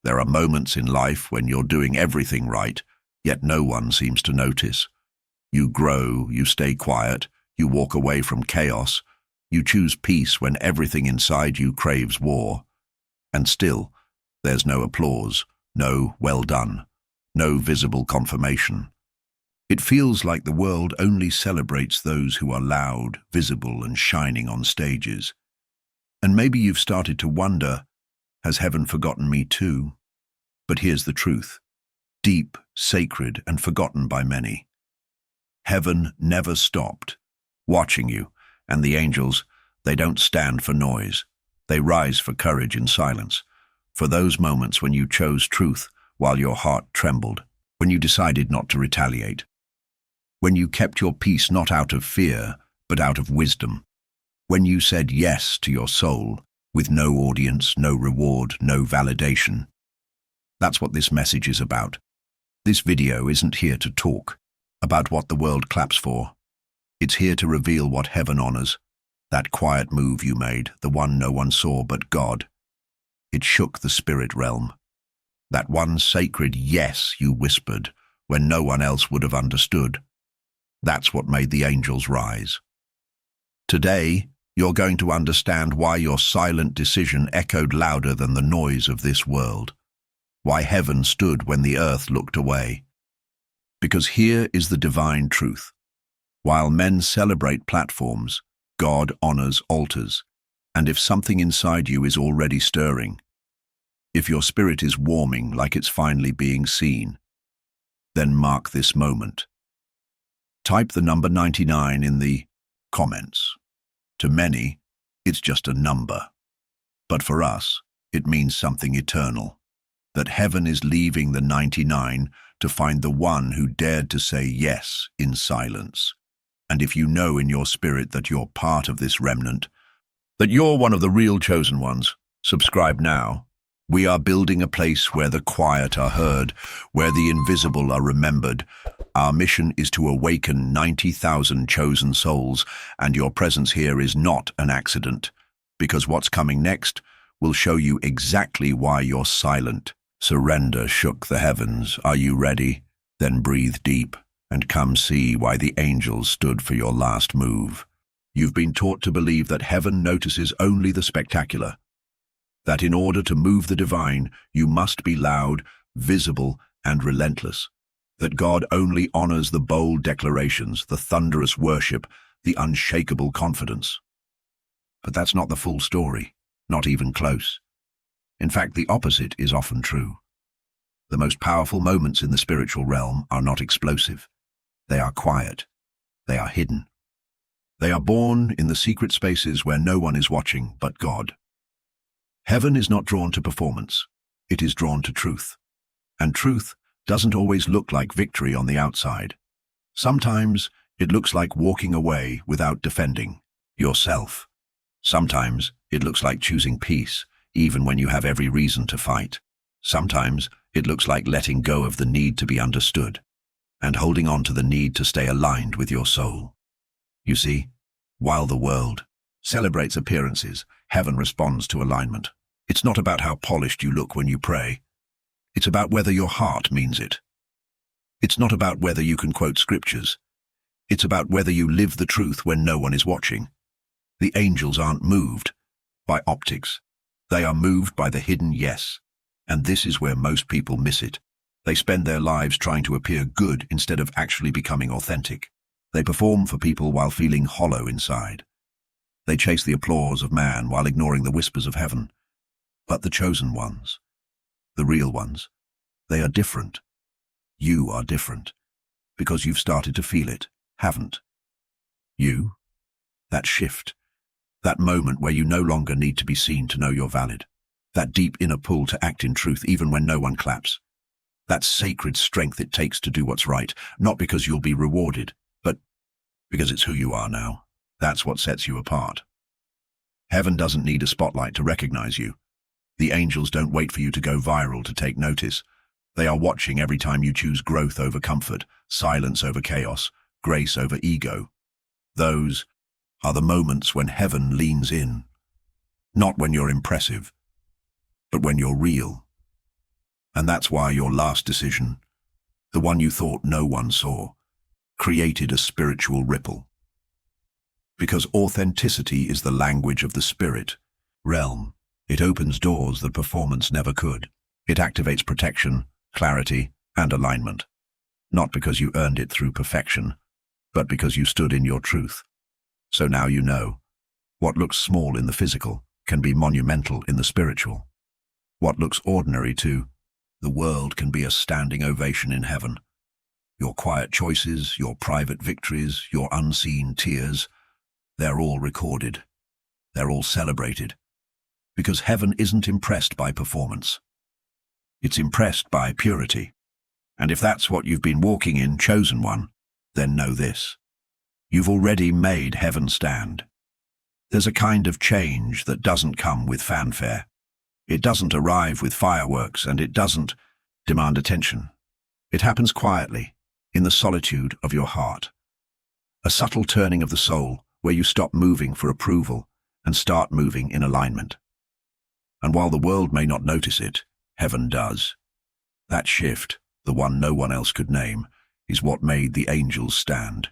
There are moments in life when you're doing everything right, yet no one seems to notice. You grow, you stay quiet, you walk away from chaos, you choose peace when everything inside you craves war. And still, there's no applause, no well done, no visible confirmation. It feels like the world only celebrates those who are loud, visible, and shining on stages. And maybe you've started to wonder, has heaven forgotten me too? But here's the truth. Deep, sacred, and forgotten by many. Heaven never stopped watching you, and the angels, they don't stand for noise. They rise for courage in silence, for those moments when you chose truth while your heart trembled, when you decided not to retaliate, when you kept your peace not out of fear, but out of wisdom, when you said yes to your soul, with no audience, no reward, no validation. That's what this message is about. This video isn't here to talk about what the world claps for. It's here to reveal what heaven honors, that quiet move you made, the one no one saw but God. It shook the spirit realm. That one sacred yes you whispered when no one else would have understood. That's what made the angels rise. Today, you're going to understand why your silent decision echoed louder than the noise of this world. Why heaven stood when the earth looked away. Because here is the divine truth. While men celebrate platforms, God honors altars. And if something inside you is already stirring, if your spirit is warming like it's finally being seen, then mark this moment. Type the number 99 in the comments. To many, it's just a number. But for us, it means something eternal. That heaven is leaving the 99 to find the one who dared to say yes in silence. And if you know in your spirit that you're part of this remnant, that you're one of the real chosen ones, subscribe now. We are building a place where the quiet are heard, where the invisible are remembered. Our mission is to awaken 90,000 chosen souls, and your presence here is not an accident, because what's coming next will show you exactly why you're silent. Surrender shook the heavens. Are you ready? Then breathe deep and come see why the angels stood for your last move. You've been taught to believe that heaven notices only the spectacular, that in order to move the divine, you must be loud, visible, and relentless, that God only honors the bold declarations, the thunderous worship, the unshakable confidence. But that's not the full story, not even close. In fact, the opposite is often true. The most powerful moments in the spiritual realm are not explosive. They are quiet. They are hidden. They are born in the secret spaces where no one is watching but God. Heaven is not drawn to performance. It is drawn to truth. And truth doesn't always look like victory on the outside. Sometimes it looks like walking away without defending yourself. Sometimes it looks like choosing peace, even when you have every reason to fight. Sometimes it looks like letting go of the need to be understood and holding on to the need to stay aligned with your soul. You see, while the world celebrates appearances, heaven responds to alignment. It's not about how polished you look when you pray. It's about whether your heart means it. It's not about whether you can quote scriptures. It's about whether you live the truth when no one is watching. The angels aren't moved by optics. They are moved by the hidden yes. And this is where most people miss it. They spend their lives trying to appear good instead of actually becoming authentic. They perform for people while feeling hollow inside. They chase the applause of man while ignoring the whispers of heaven. But the chosen ones, the real ones, they are different. You are different, because you've started to feel it, haven't you? That shift, that moment where you no longer need to be seen to know you're valid, that deep inner pull to act in truth even when no one claps, that sacred strength it takes to do what's right, not because you'll be rewarded, but because it's who you are now. That's what sets you apart. Heaven doesn't need a spotlight to recognize you. The angels don't wait for you to go viral to take notice. They are watching every time you choose growth over comfort, silence over chaos, grace over ego. Those are the moments when heaven leans in. Not when you're impressive, but when you're real. And that's why your last decision, the one you thought no one saw, created a spiritual ripple. Because authenticity is the language of the spirit realm. It opens doors that performance never could. It activates protection, clarity, and alignment. Not because you earned it through perfection, but because you stood in your truth. So now you know, what looks small in the physical can be monumental in the spiritual. What looks ordinary to the world can be a standing ovation in heaven. Your quiet choices, your private victories, your unseen tears, they're all recorded. They're all celebrated. Because heaven isn't impressed by performance. It's impressed by purity. And if that's what you've been walking in, chosen one, then know this. You've already made heaven stand. There's a kind of change that doesn't come with fanfare. It doesn't arrive with fireworks, and it doesn't demand attention. It happens quietly, in the solitude of your heart. A subtle turning of the soul where you stop moving for approval and start moving in alignment. And while the world may not notice it, heaven does. That shift, the one no one else could name, is what made the angels stand.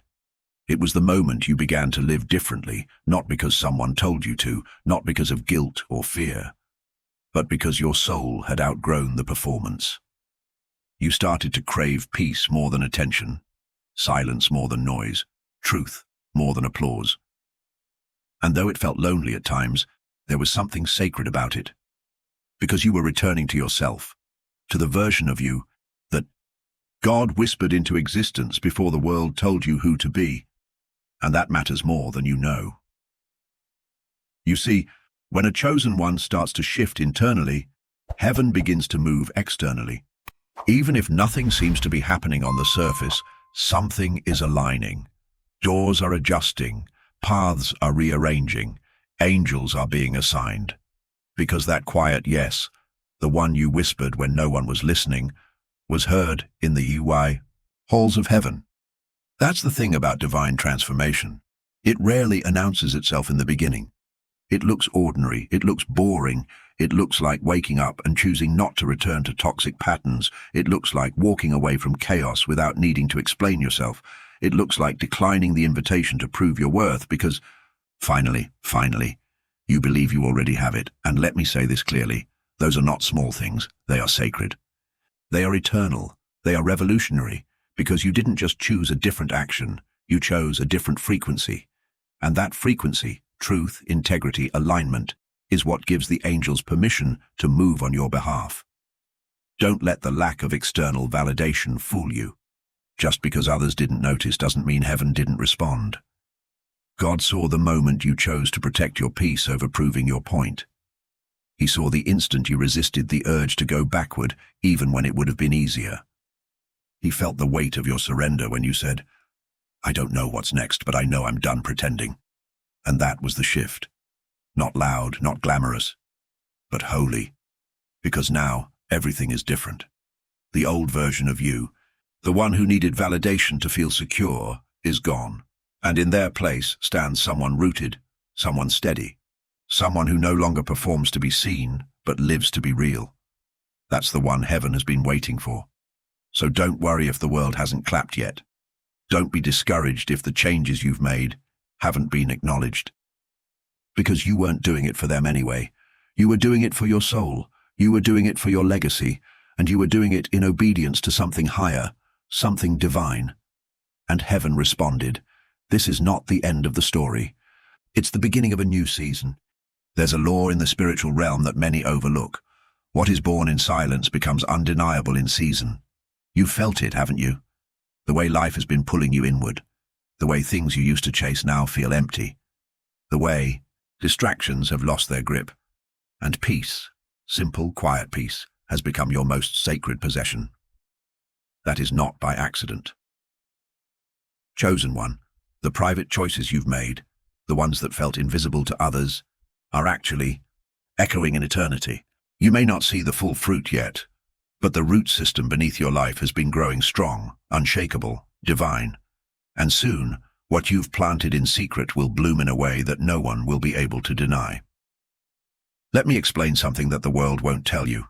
It was the moment you began to live differently, not because someone told you to, not because of guilt or fear, but because your soul had outgrown the performance. You started to crave peace more than attention, silence more than noise, truth more than applause. And though it felt lonely at times, there was something sacred about it. Because you were returning to yourself, to the version of you that God whispered into existence before the world told you who to be. And that matters more than you know. You see, when a chosen one starts to shift internally, heaven begins to move externally. Even if nothing seems to be happening on the surface, something is aligning. Doors are adjusting, paths are rearranging, angels are being assigned. Because that quiet yes, the one you whispered when no one was listening, was heard in the halls of heaven. That's the thing about divine transformation. It rarely announces itself in the beginning. It looks ordinary, it looks boring, it looks like waking up and choosing not to return to toxic patterns. It looks like walking away from chaos without needing to explain yourself. It looks like declining the invitation to prove your worth because, finally, you believe you already have it. And let me say this clearly, those are not small things, they are sacred. They are eternal, they are revolutionary, because you didn't just choose a different action, you chose a different frequency. And that frequency, truth, integrity, alignment, is what gives the angels permission to move on your behalf. Don't let the lack of external validation fool you. Just because others didn't notice doesn't mean heaven didn't respond. God saw the moment you chose to protect your peace over proving your point. He saw the instant you resisted the urge to go backward, even when it would have been easier. He felt the weight of your surrender when you said, "I don't know what's next, but I know I'm done pretending." And that was the shift. Not loud, not glamorous, but holy. Because now, everything is different. The old version of you, the one who needed validation to feel secure, is gone. And in their place stands someone rooted, someone steady, someone who no longer performs to be seen, but lives to be real. That's the one heaven has been waiting for. So don't worry if the world hasn't clapped yet. Don't be discouraged if the changes you've made haven't been acknowledged. Because you weren't doing it for them anyway. You were doing it for your soul. You were doing it for your legacy. And you were doing it in obedience to something higher, something divine. And heaven responded, "This is not the end of the story. It's the beginning of a new season." There's a law in the spiritual realm that many overlook. What is born in silence becomes undeniable in season. You've felt it, haven't you? The way life has been pulling you inward. The way things you used to chase now feel empty. The way distractions have lost their grip. And peace, simple, quiet peace, has become your most sacred possession. That is not by accident. Chosen one, the private choices you've made, the ones that felt invisible to others, are actually echoing in eternity. You may not see the full fruit yet, but the root system beneath your life has been growing strong, unshakable, divine. And soon, what you've planted in secret will bloom in a way that no one will be able to deny. Let me explain something that the world won't tell you.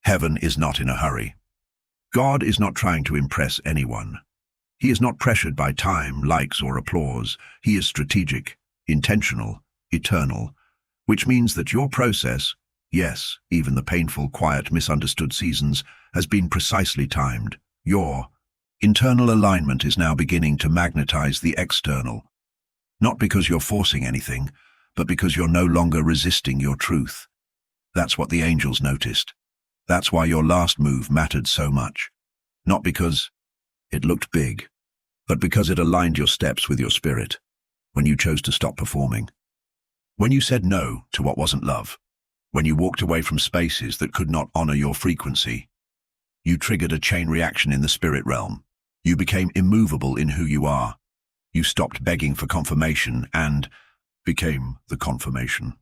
Heaven is not in a hurry. God is not trying to impress anyone. He is not pressured by time, likes, or applause. He is strategic, intentional, eternal, which means that your process, yes, even the painful, quiet, misunderstood seasons, has been precisely timed. Your internal alignment is now beginning to magnetize the external. Not because you're forcing anything, but because you're no longer resisting your truth. That's what the angels noticed. That's why your last move mattered so much. Not because it looked big, but because it aligned your steps with your spirit. When you chose to stop performing. When you said no to what wasn't love. When you walked away from spaces that could not honor your frequency. You triggered a chain reaction in the spirit realm. You became immovable in who you are. You stopped begging for confirmation and became the confirmation.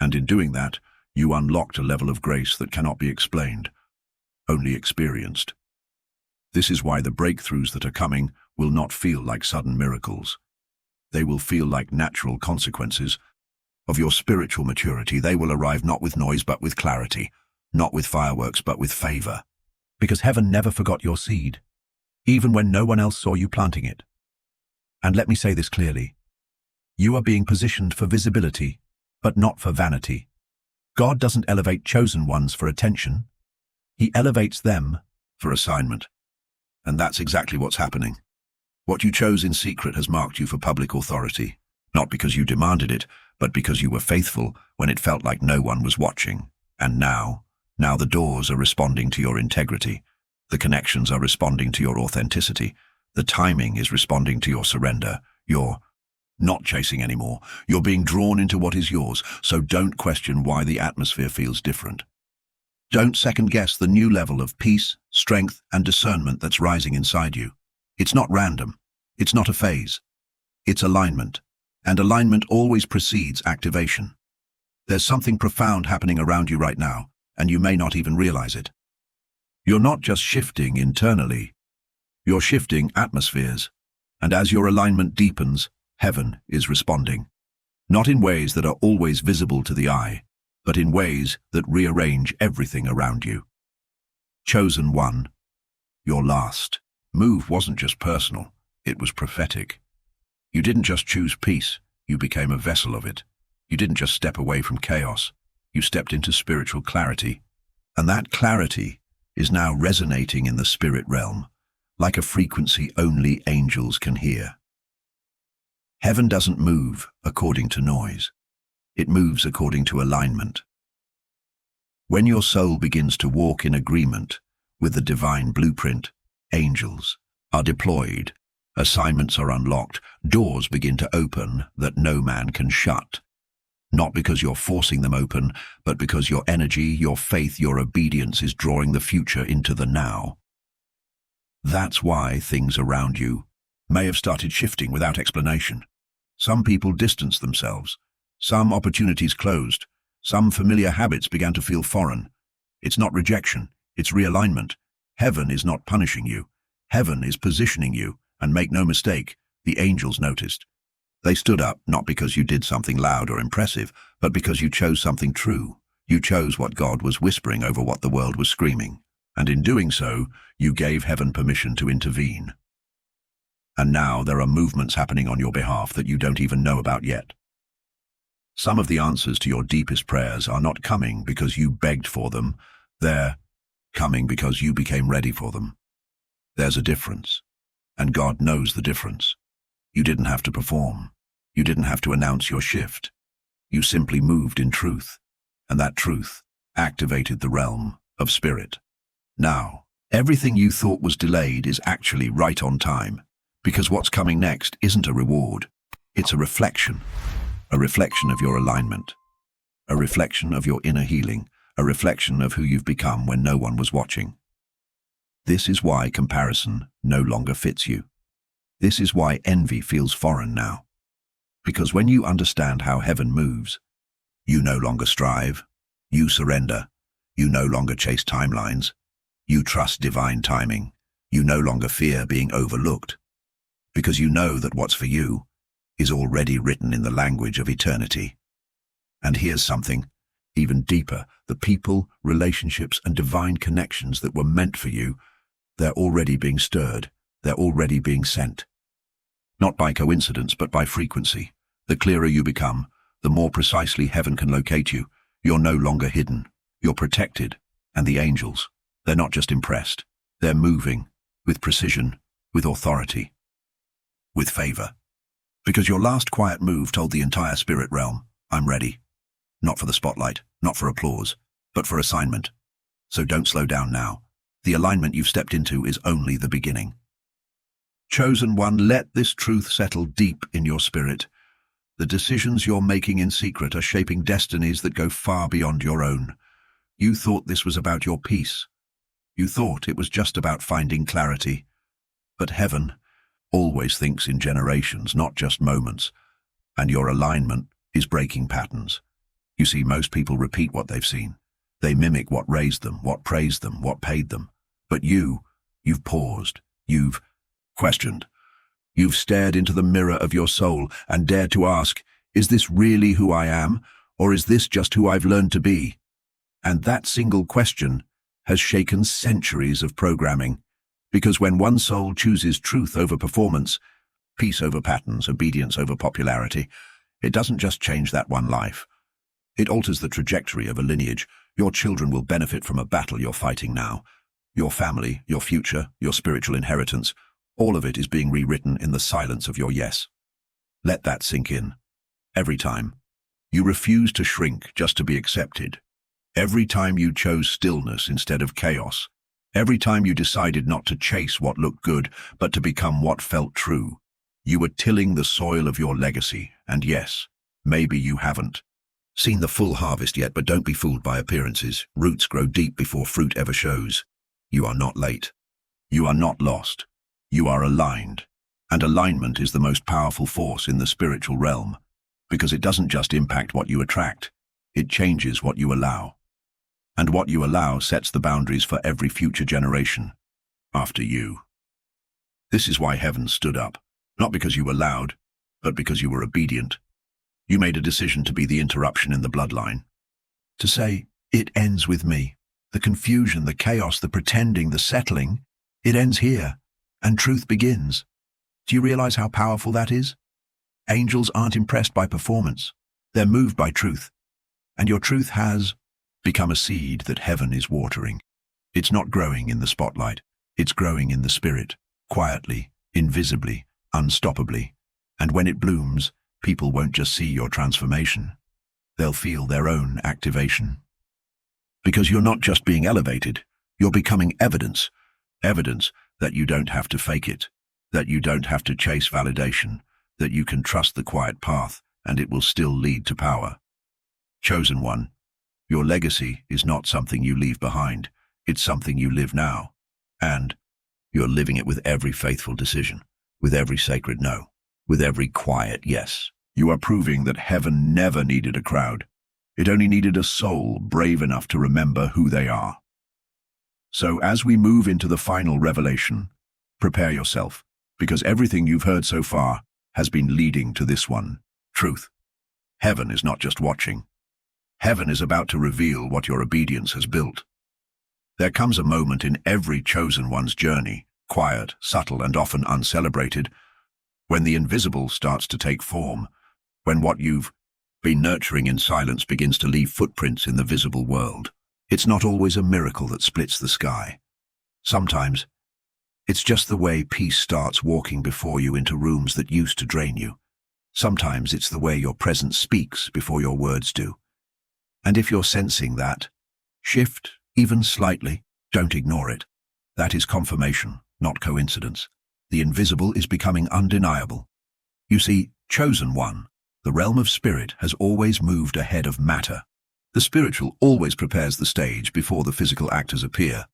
And in doing that, you unlocked a level of grace that cannot be explained, only experienced. This is why the breakthroughs that are coming will not feel like sudden miracles. They will feel like natural consequences of your spiritual maturity. They will arrive not with noise but with clarity, not with fireworks but with favor. Because heaven never forgot your seed, even when no one else saw you planting it. And let me say this clearly. You are being positioned for visibility, but not for vanity. God doesn't elevate chosen ones for attention. He elevates them for assignment. And that's exactly what's happening. What you chose in secret has marked you for public authority, not because you demanded it, but because you were faithful when it felt like no one was watching. And now the doors are responding to your integrity. The connections are responding to your authenticity. The timing is responding to your surrender. You're not chasing anymore. You're being drawn into what is yours, so don't question why the atmosphere feels different. Don't second-guess the new level of peace, strength, and discernment that's rising inside you. It's not random. It's not a phase. It's alignment. And alignment always precedes activation. There's something profound happening around you right now, and you may not even realize it. You're not just shifting internally. You're shifting atmospheres. And as your alignment deepens, heaven is responding. Not in ways that are always visible to the eye, but in ways that rearrange everything around you. Chosen one, your last move wasn't just personal, it was prophetic. You didn't just choose peace, you became a vessel of it. You didn't just step away from chaos, you stepped into spiritual clarity. And that clarity is now resonating in the spirit realm, like a frequency only angels can hear. Heaven doesn't move according to noise. It moves according to alignment. When your soul begins to walk in agreement with the divine blueprint, angels are deployed, assignments are unlocked, doors begin to open that no man can shut. Not because you're forcing them open, but because your energy, your faith, your obedience is drawing the future into the now. That's why things around you may have started shifting without explanation. Some people distanced themselves. Some opportunities closed. Some familiar habits began to feel foreign. It's not rejection, it's realignment. Heaven is not punishing you. Heaven is positioning you, and make no mistake, the angels noticed. They stood up not because you did something loud or impressive, but because you chose something true. You chose what God was whispering over what the world was screaming. And in doing so, you gave heaven permission to intervene. And now there are movements happening on your behalf that you don't even know about yet. Some of the answers to your deepest prayers are not coming because you begged for them. They're coming because you became ready for them. There's a difference, and God knows the difference. You didn't have to perform. You didn't have to announce your shift. You simply moved in truth, and that truth activated the realm of spirit. Now, everything you thought was delayed is actually right on time, because what's coming next isn't a reward. It's a reflection of your alignment, a reflection of your inner healing, a reflection of who you've become when no one was watching. This is why comparison no longer fits you. This is why envy feels foreign now. Because when you understand how heaven moves, you no longer strive, you surrender, you no longer chase timelines, you trust divine timing, you no longer fear being overlooked. Because you know that what's for you is already written in the language of eternity. And here's something, even deeper. The people, relationships, and divine connections that were meant for you, they're already being stirred. They're already being sent. Not by coincidence, but by frequency. The clearer you become, the more precisely heaven can locate you. You're no longer hidden. You're protected. And the angels, they're not just impressed. They're moving with precision, with authority, with favor. Because your last quiet move told the entire spirit realm, I'm ready. Not for the spotlight, not for applause, but for assignment. So don't slow down now. The alignment you've stepped into is only the beginning. Chosen one, let this truth settle deep in your spirit. The decisions you're making in secret are shaping destinies that go far beyond your own. You thought this was about your peace. You thought it was just about finding clarity. But heaven always thinks in generations, not just moments. And your alignment is breaking patterns. You see, most people repeat what they've seen. They mimic what raised them, what praised them, what paid them. But you've paused. You've questioned. You've stared into the mirror of your soul and dared to ask, is this really who I am, or is this just who I've learned to be? And that single question has shaken centuries of programming. Because when one soul chooses truth over performance, peace over patterns, obedience over popularity, it doesn't just change that one life. It alters the trajectory of a lineage. Your children will benefit from a battle you're fighting now. Your family, your future, your spiritual inheritance, all of it is being rewritten in the silence of your yes. Let that sink in. Every time you refuse to shrink just to be accepted, every time you chose stillness instead of chaos, every time you decided not to chase what looked good, but to become what felt true, you were tilling the soil of your legacy. And yes, maybe you haven't seen the full harvest yet, but don't be fooled by appearances. Roots grow deep before fruit ever shows. You are not late. You are not lost. You are aligned. And alignment is the most powerful force in the spiritual realm, because it doesn't just impact what you attract, it changes what you allow. And what you allow sets the boundaries for every future generation after you. This is why heaven stood up, not because you were loud, but because you were obedient. You made a decision to be the interruption in the bloodline, to say, it ends with me. The confusion, the chaos, the pretending, the settling, it ends here, and truth begins. Do you realize how powerful that is? Angels aren't impressed by performance. They're moved by truth. And your truth has become a seed that heaven is watering. It's not growing in the spotlight. It's growing in the spirit, quietly, invisibly, unstoppably. And when it blooms, people won't just see your transformation. They'll feel their own activation. Because you're not just being elevated, you're becoming evidence. Evidence that you don't have to fake it, that you don't have to chase validation, that you can trust the quiet path and it will still lead to power. Chosen one, your legacy is not something you leave behind, it's something you live now. And you're living it with every faithful decision, with every sacred no, with every quiet yes. You are proving that heaven never needed a crowd. It only needed a soul brave enough to remember who they are. So as we move into the final revelation, prepare yourself, because everything you've heard so far has been leading to this one, truth. Heaven is not just watching. Heaven is about to reveal what your obedience has built. There comes a moment in every chosen one's journey, quiet, subtle, and often uncelebrated, when the invisible starts to take form, when what you've been nurturing in silence begins to leave footprints in the visible world. It's not always a miracle that splits the sky. Sometimes, it's just the way peace starts walking before you into rooms that used to drain you. Sometimes it's the way your presence speaks before your words do. And if you're sensing that shift, even slightly, don't ignore it. That is confirmation, not coincidence. The invisible is becoming undeniable. You see, chosen one, the realm of spirit has always moved ahead of matter. The spiritual always prepares the stage before the physical actors appear.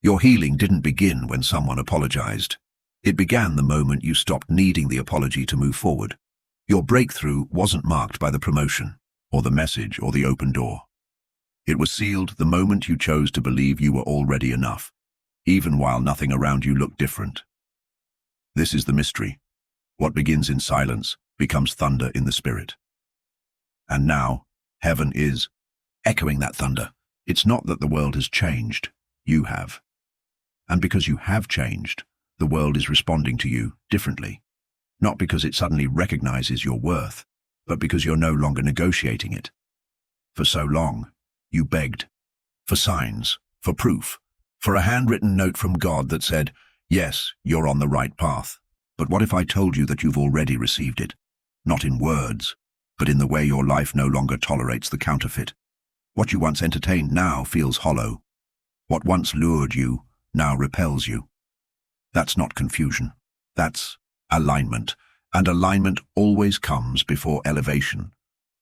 Your healing didn't begin when someone apologized. It began the moment you stopped needing the apology to move forward. Your breakthrough wasn't marked by the promotion, or the message, or the open door. It was sealed the moment you chose to believe you were already enough, even while nothing around you looked different. This is the mystery. What begins in silence becomes thunder in the spirit. And now, heaven is echoing that thunder. It's not that the world has changed. You have. And because you have changed, the world is responding to you differently. Not because it suddenly recognizes your worth, but because you're no longer negotiating it. For so long, you begged. For signs, for proof, for a handwritten note from God that said, yes, you're on the right path. But what if I told you that you've already received it? Not in words, but in the way your life no longer tolerates the counterfeit. What you once entertained now feels hollow. What once lured you now repels you. That's not confusion. That's alignment. And alignment always comes before elevation.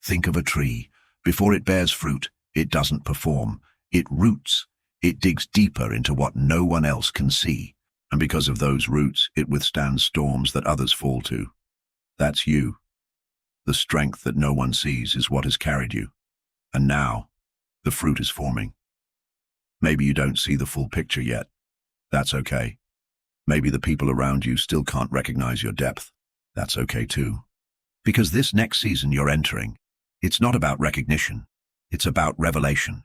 Think of a tree. Before it bears fruit, it doesn't perform. It roots. It digs deeper into what no one else can see. And because of those roots, it withstands storms that others fall to. That's you. The strength that no one sees is what has carried you. And now, the fruit is forming. Maybe you don't see the full picture yet. That's okay. Maybe the people around you still can't recognize your depth. That's okay too. Because this next season you're entering, it's not about recognition. It's about revelation.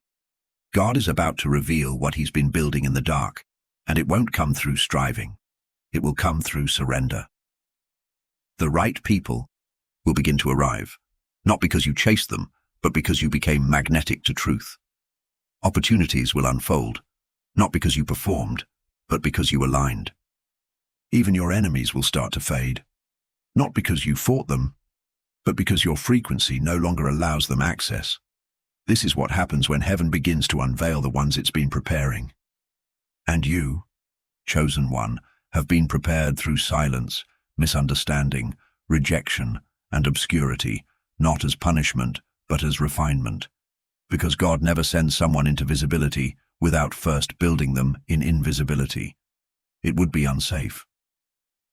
God is about to reveal what he's been building in the dark, and it won't come through striving. It will come through surrender. The right people will begin to arrive, not because you chased them, but because you became magnetic to truth. Opportunities will unfold, not because you performed, but because you aligned. Even your enemies will start to fade, not because you fought them, but because your frequency no longer allows them access. This is what happens when heaven begins to unveil the ones it's been preparing. And you, chosen one, have been prepared through silence, misunderstanding, rejection, and obscurity, not as punishment, but as refinement. Because God never sends someone into visibility without first building them in invisibility. It would be unsafe.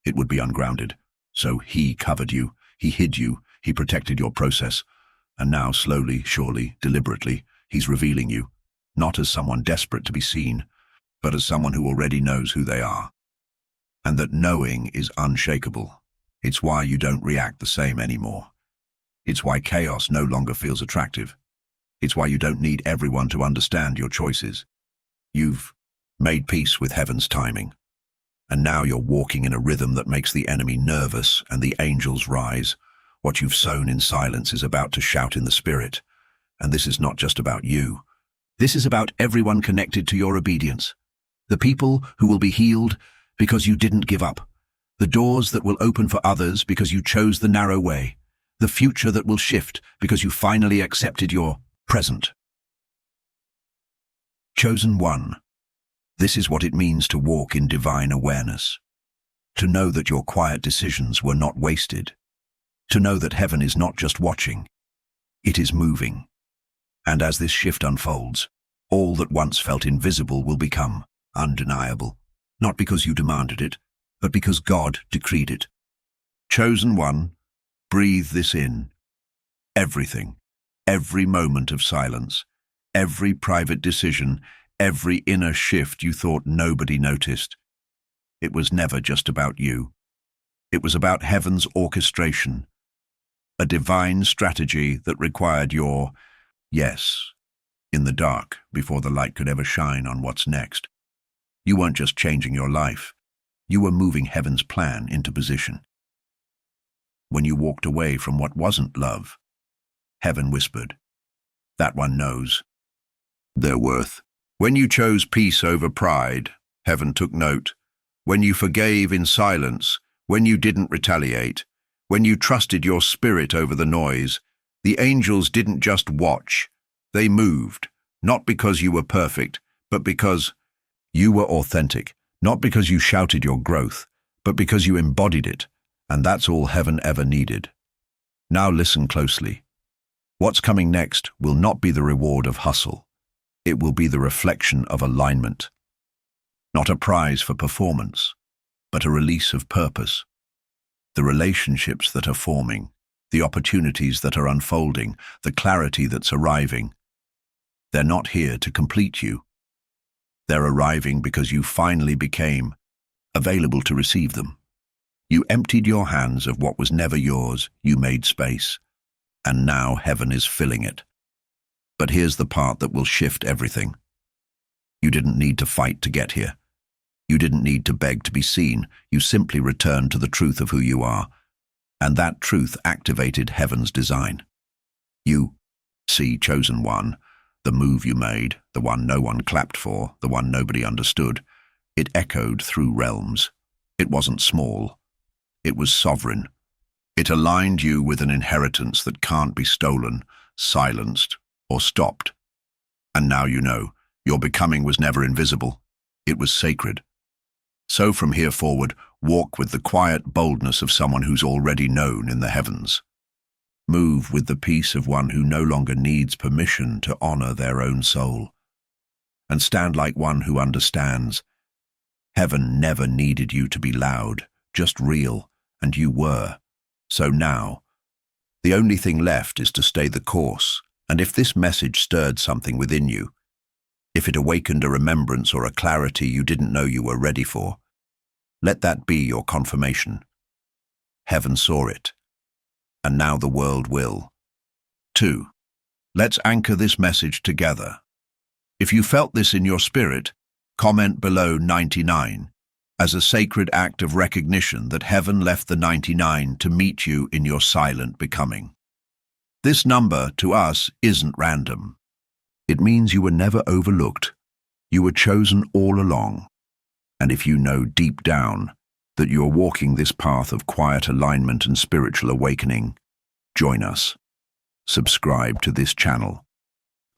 It would be ungrounded. So he covered you, he hid you, he protected your process. And now, slowly, surely, deliberately, he's revealing you, not as someone desperate to be seen, but as someone who already knows who they are. And that knowing is unshakable. It's why you don't react the same anymore. It's why chaos no longer feels attractive. It's why you don't need everyone to understand your choices. You've made peace with heaven's timing. And now you're walking in a rhythm that makes the enemy nervous and the angels rise. What you've sown in silence is about to shout in the spirit. And this is not just about you. This is about everyone connected to your obedience. The people who will be healed because you didn't give up. The doors that will open for others because you chose the narrow way. The future that will shift because you finally accepted your present. Chosen one. This is what it means to walk in divine awareness. To know that your quiet decisions were not wasted. To know that heaven is not just watching, it is moving. And as this shift unfolds, all that once felt invisible will become undeniable, not because you demanded it, but because God decreed it. Chosen one, breathe this in. Everything, every moment of silence, every private decision, every inner shift you thought nobody noticed. It was never just about you. It was about heaven's orchestration, a divine strategy that required your yes in the dark before the light could ever shine on what's next. You weren't just changing your life. You were moving heaven's plan into position. When you walked away from what wasn't love, heaven whispered, "That one knows their worth." When you chose peace over pride, heaven took note. When you forgave in silence, when you didn't retaliate, when you trusted your spirit over the noise, the angels didn't just watch. They moved, not because you were perfect, but because you were authentic, not because you shouted your growth, but because you embodied it, and that's all heaven ever needed. Now listen closely. What's coming next will not be the reward of hustle. It will be the reflection of alignment. Not a prize for performance, but a release of purpose. The relationships that are forming, the opportunities that are unfolding, the clarity that's arriving. They're not here to complete you. They're arriving because you finally became available to receive them. You emptied your hands of what was never yours, you made space, and now heaven is filling it. But here's the part that will shift everything. You didn't need to fight to get here. You didn't need to beg to be seen. You simply returned to the truth of who you are. And that truth activated heaven's design. You, see, chosen one, the move you made, the one no one clapped for, the one nobody understood, it echoed through realms. It wasn't small. It was sovereign. It aligned you with an inheritance that can't be stolen, silenced, or stopped. And now you know, your becoming was never invisible. It was sacred. So from here forward, walk with the quiet boldness of someone who's already known in the heavens. Move with the peace of one who no longer needs permission to honor their own soul. And stand like one who understands. Heaven never needed you to be loud, just real, and you were. So now, the only thing left is to stay the course, and if this message stirred something within you, if it awakened a remembrance or a clarity you didn't know you were ready for, let that be your confirmation. Heaven saw it, and now the world will. 2. Let's anchor this message together. If you felt this in your spirit, comment below 99 as a sacred act of recognition that heaven left the 99 to meet you in your silent becoming. This number, to us, isn't random. It means you were never overlooked. You were chosen all along. And if you know deep down that you're walking this path of quiet alignment and spiritual awakening, join us. Subscribe to this channel.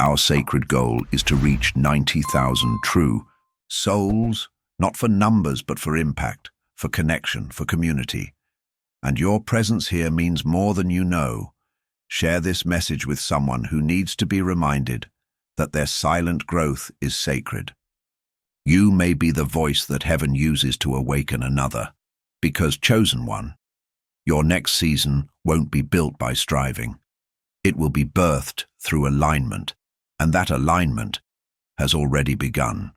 Our sacred goal is to reach 90,000 true souls, not for numbers but for impact, for connection, for community. And your presence here means more than you know. Share this message with someone who needs to be reminded that their silent growth is sacred. You may be the voice that heaven uses to awaken another, because chosen one, your next season won't be built by striving. It will be birthed through alignment, and that alignment has already begun.